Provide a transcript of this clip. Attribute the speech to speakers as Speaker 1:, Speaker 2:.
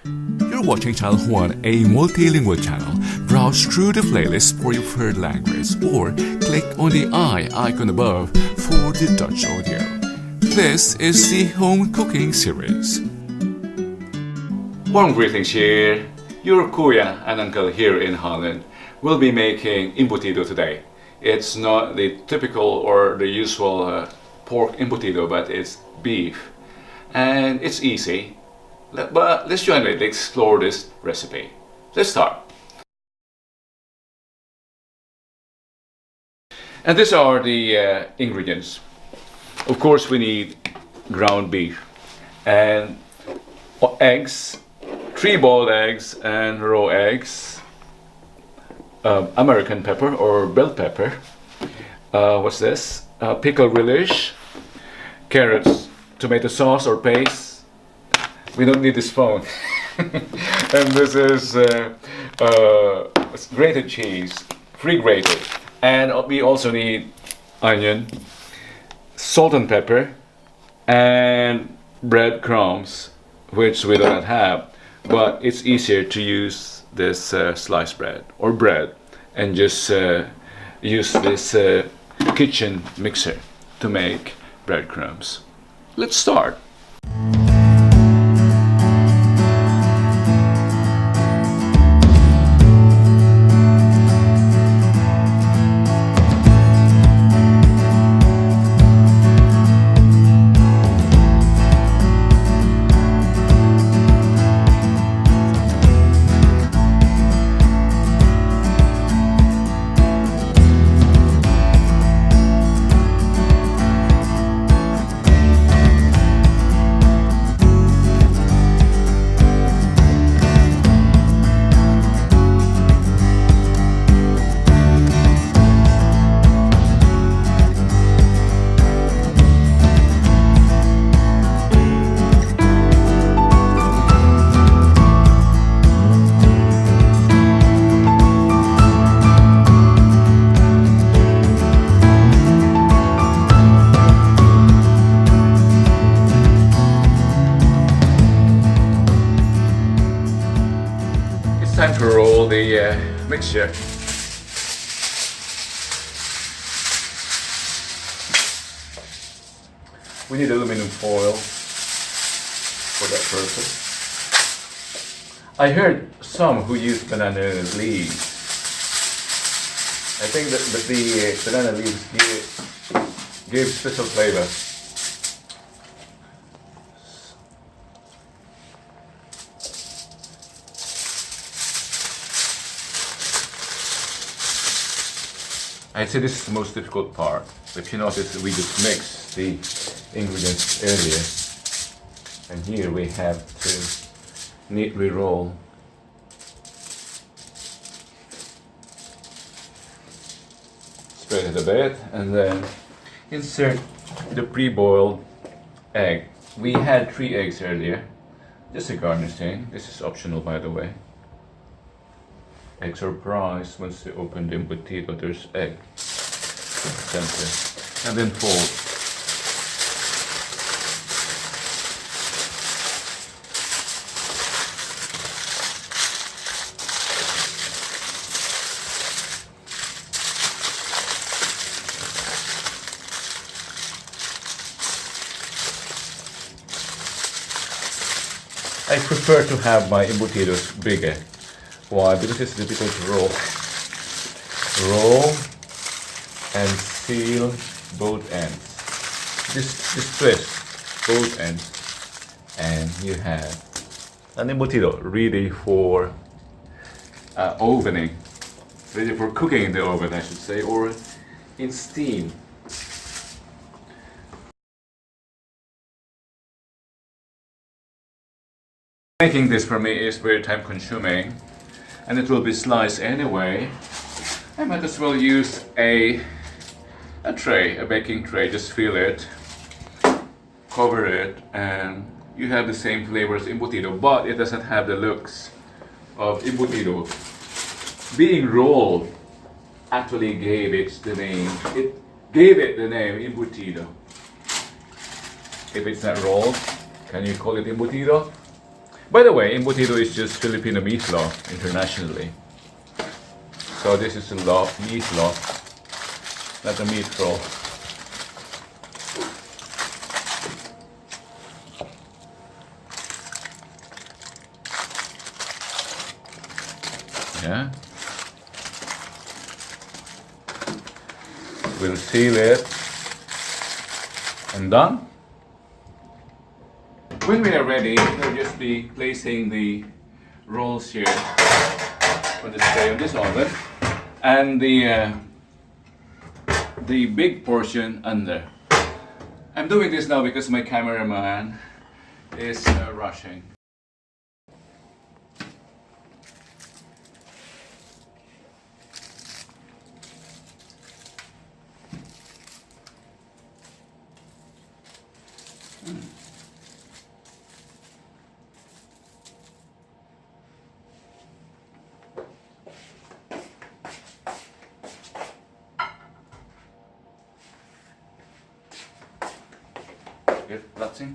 Speaker 1: You're watching Channel Juan, a multilingual channel. Browse through the playlist for your preferred language or click on the eye icon above for the Dutch audio. This is the home cooking series. Warm greetings here. Your kuya and uncle here in Holland will be making embutido today. It's not the typical or the usual pork embutido, but it's beef. And it's easy. But let's join me to explore this recipe. Let's start. And these are the ingredients. Of course, we need ground beef and eggs, 3 boiled eggs and raw eggs, American pepper or bell pepper. What's this? Pickled relish, carrots, tomato sauce or paste. We don't need this phone. And this is grated cheese, pre-grated. And we also need onion, salt and pepper, and bread crumbs, which we do not have. But it's easier to use this sliced bread or bread and just use this kitchen mixer to make breadcrumbs. Let's start. Time to roll the mixture. We need aluminum foil for that purpose. I heard some who use banana leaves. I think that the banana leaves give special flavor. I'd say this is the most difficult part. If you notice, we just mixed the ingredients earlier. And here we have to neatly roll. Spread it a bit and then insert the pre-boiled egg. We had 3 eggs earlier. Just a garnishing. This is optional, by the way. Eggs are prized. Once you open the embutido, there's egg center, and then fold. I prefer to have my embutidos bigger. Why? Because it's difficult to roll. Roll and seal both ends. Just twist both ends, and you have an embutido ready for ovening, ready for cooking in the oven, I should say, or in steam. Making this for me is very time consuming, and it will be sliced anyway. I might as well use a tray, a baking tray. Just fill it, cover it, and you have the same flavor as embutido, but it doesn't have the looks of embutido. Being rolled actually gave it the name. It gave it the name embutido. If it's not rolled, can you call it embutido? By the way, embutido is just Filipino meatloaf internationally. So this is a meatloaf, not a meat roll. Yeah. We'll seal it and done. When we are ready, we'll just be placing the rolls here on the tray of this oven and the big portion under. I'm doing this now because my cameraman is rushing. Good, that's it.